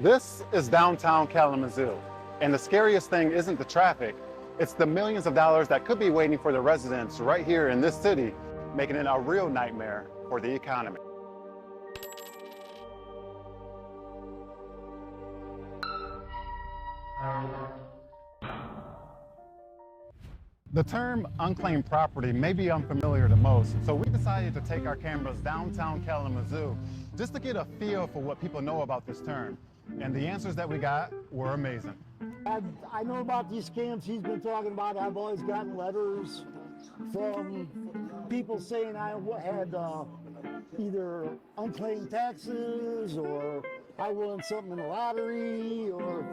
This is downtown Kalamazoo, and the scariest thing isn't the traffic, it's the millions of dollars that could be waiting for the residents right here in this city, making it a real nightmare for the economy. The term unclaimed property may be unfamiliar to most, so we decided to take our cameras downtown Kalamazoo just to get a feel for what people know about this term. And the answers that we got were amazing. I know about these scams he's been talking about. I've always gotten letters from people saying I had either unclaimed taxes, or I won something in the lottery, or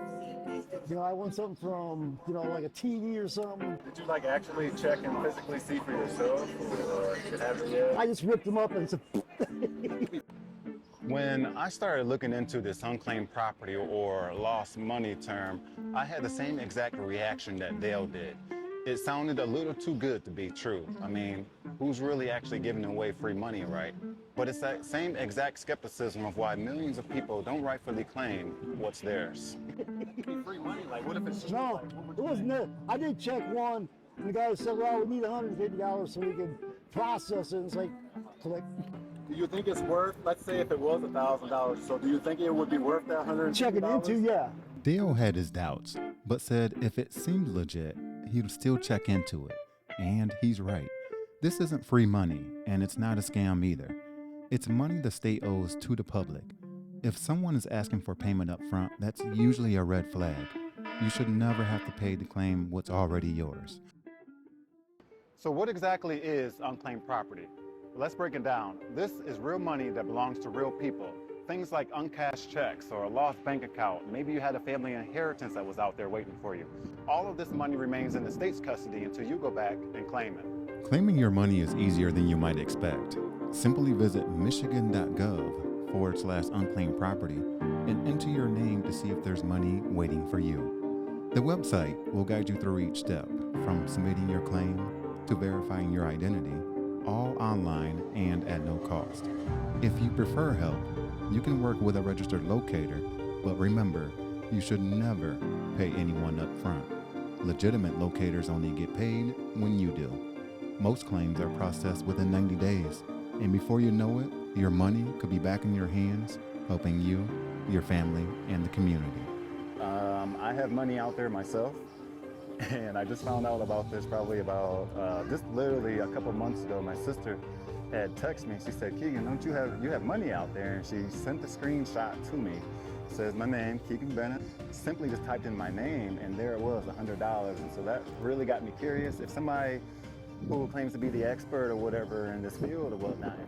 I won something from like a TV or something. Did you actually check and physically see for yourself, or have it yet? I just ripped them up and said. When I started looking into this unclaimed property or lost money term, I had the same exact reaction that Dale did. It sounded a little too good to be true. I mean, who's really actually giving away free money, right? But it's that same exact skepticism of why millions of people don't rightfully claim what's theirs. Free money, what if it's No, it wasn't it. I did check one, and the guy said, well, we need $150 so we could process it. It's like, click. Do you think it's worth, let's say if it was $1,000, so do you think it would be worth that $150? Checking into, yeah. Dale had his doubts, but said if it seemed legit, he'd still check into it. And he's right. This isn't free money, and it's not a scam either. It's money the state owes to the public. If someone is asking for payment up front, that's usually a red flag. You should never have to pay to claim what's already yours. So what exactly is unclaimed property? Let's break it down. This is real money that belongs to real people. Things like uncashed checks or a lost bank account. Maybe you had a family inheritance that was out there waiting for you. All of this money remains in the state's custody until you go back and claim it. Claiming your money is easier than you might expect. Simply visit michigan.gov/unclaimed property and enter your name to see if there's money waiting for you. The website will guide you through each step, from submitting your claim to verifying your identity, all online and at no cost. If you prefer help, you can work with a registered locator, but remember, you should never pay anyone up front. Legitimate locators only get paid when you do. Most claims are processed within 90 days, and before you know it, your money could be back in your hands, helping you, your family, and the community. I have money out there myself, and I just found out about this probably about, just literally a couple months ago. My sister had texted me. She said, Keegan, you have money out there? And she sent the screenshot to me. It says my name, Keegan Bennett. Simply just typed in my name, and there it was, $100. And so that really got me curious. If somebody who claims to be the expert or whatever in this field or whatnot,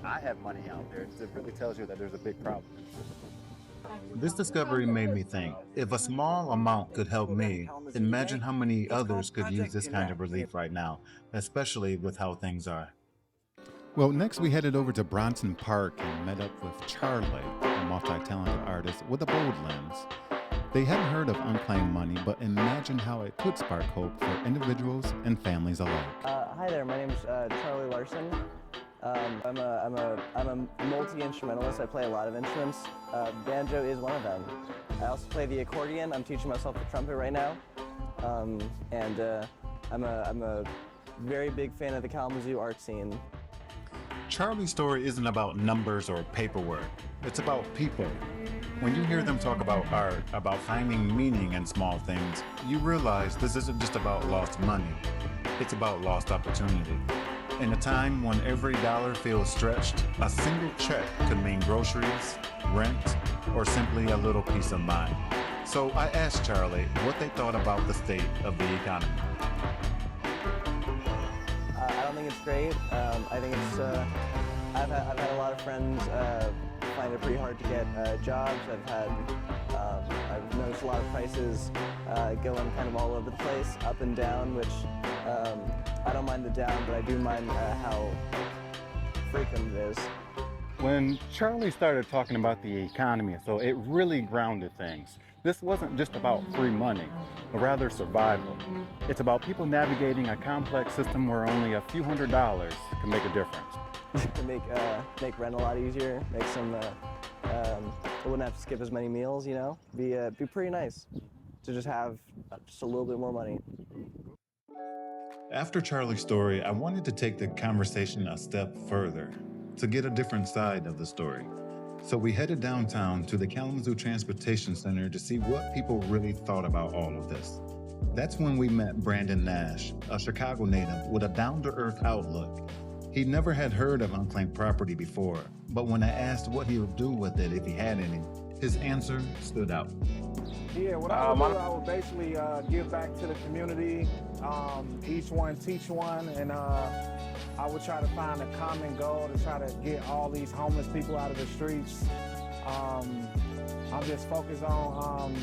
I have money out there, it really tells you that there's a big problem. This discovery made me think, if a small amount could help me, imagine how many others could use this kind of relief right now, especially with how things are. Well, next we headed over to Bronson Park and met up with Charlie, a multi-talented artist with a bold lens. They hadn't heard of unclaimed money, but imagined how it could spark hope for individuals and families alike. Hi there, my name is Charlie Larson. I'm a multi-instrumentalist. I play a lot of instruments. Banjo is one of them. I also play the accordion. I'm teaching myself the trumpet right now. I'm a very big fan of the Kalamazoo art scene. Charlie's story isn't about numbers or paperwork. It's about people. When you hear them talk about art, about finding meaning in small things, you realize this isn't just about lost money. It's about lost opportunity. In a time when every dollar feels stretched, a single check could mean groceries, rent, or simply a little peace of mind. So I asked Charlie what they thought about the state of the economy. I don't think it's great. I think it's, I've had a lot of friends find it pretty hard to get jobs. I've noticed a lot of prices going kind of all over the place, up and down, which I don't mind the down, but I do mind how frequent it is. When Charlie started talking about the economy, so it really grounded things. This wasn't just about free money, but rather survival. It's about people navigating a complex system where only a few $100s can make a difference. To make rent a lot easier, make some, I wouldn't have to skip as many meals, you know? Be pretty nice to just have just a little bit more money. After Charlie's story, I wanted to take the conversation a step further to get a different side of the story. So we headed downtown to the Kalamazoo Transportation Center to see what people really thought about all of this. That's when we met Brandon Nash, a Chicago native with a down-to-earth outlook. He never had heard of unclaimed property before, but when I asked what he would do with it if he had any, his answer stood out. Yeah, what I would do, I would basically give back to the community, each one teach one, and I would try to find a common goal to try to get all these homeless people out of the streets. I'm just focused on,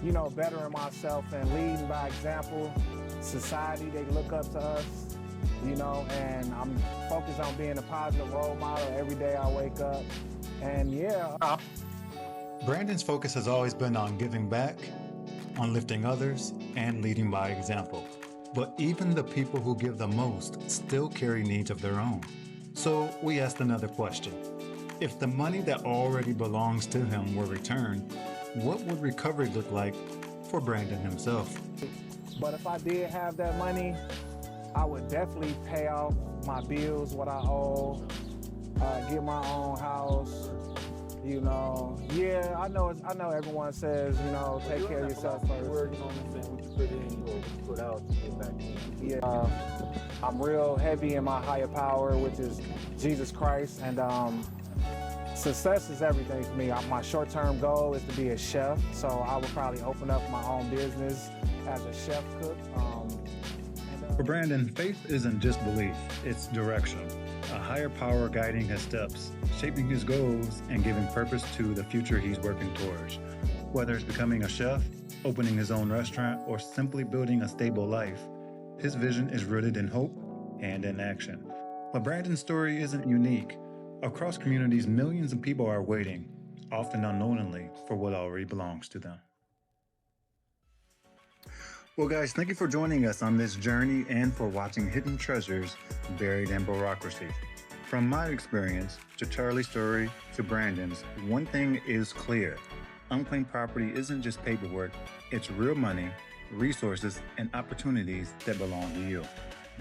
you know, bettering myself and leading by example. Society, they look up to us, you know, and I'm focused on being a positive role model every day I wake up. And yeah. Brandon's focus has always been on giving back, on lifting others, and leading by example. But even the people who give the most still carry needs of their own. So we asked another question. If the money that already belongs to him were returned, what would recovery look like for Brandon himself? But if I did have that money, I would definitely pay off my bills, what I owe, get my own house. You know, yeah, I know everyone says, you know, take care of yourself first. Working on the thing, what you put in or what you put out to get back in. Yeah, I'm real heavy in my higher power, which is Jesus Christ, and success is everything for me. My short-term goal is to be a chef, so I would probably open up my own business as a chef cook. For Brandon, faith isn't just belief, it's direction. A higher power guiding his steps, shaping his goals, and giving purpose to the future he's working towards. Whether it's becoming a chef, opening his own restaurant, or simply building a stable life, his vision is rooted in hope and in action. But Brandon's story isn't unique. Across communities, millions of people are waiting, often unknowingly, for what already belongs to them. Well, guys, thank you for joining us on this journey and for watching Hidden Treasures Buried in Bureaucracy. From my experience to Charlie's story to Brandon's, one thing is clear. Unclaimed property isn't just paperwork, it's real money, resources, and opportunities that belong to you.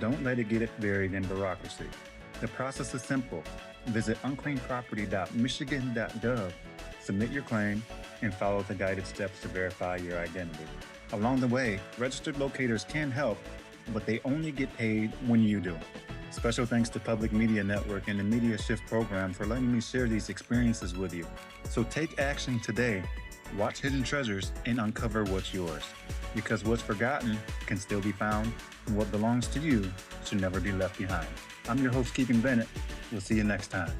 Don't let it get buried in bureaucracy. The process is simple. Visit unclaimedproperty.michigan.gov, submit your claim, and follow the guided steps to verify your identity. Along the way, registered locators can help, but they only get paid when you do. Special thanks to Public Media Network and the Media Shift program for letting me share these experiences with you. So take action today, watch Hidden Treasures, and uncover what's yours. Because what's forgotten can still be found, and what belongs to you should never be left behind. I'm your host, Keegan Bennett. We'll see you next time.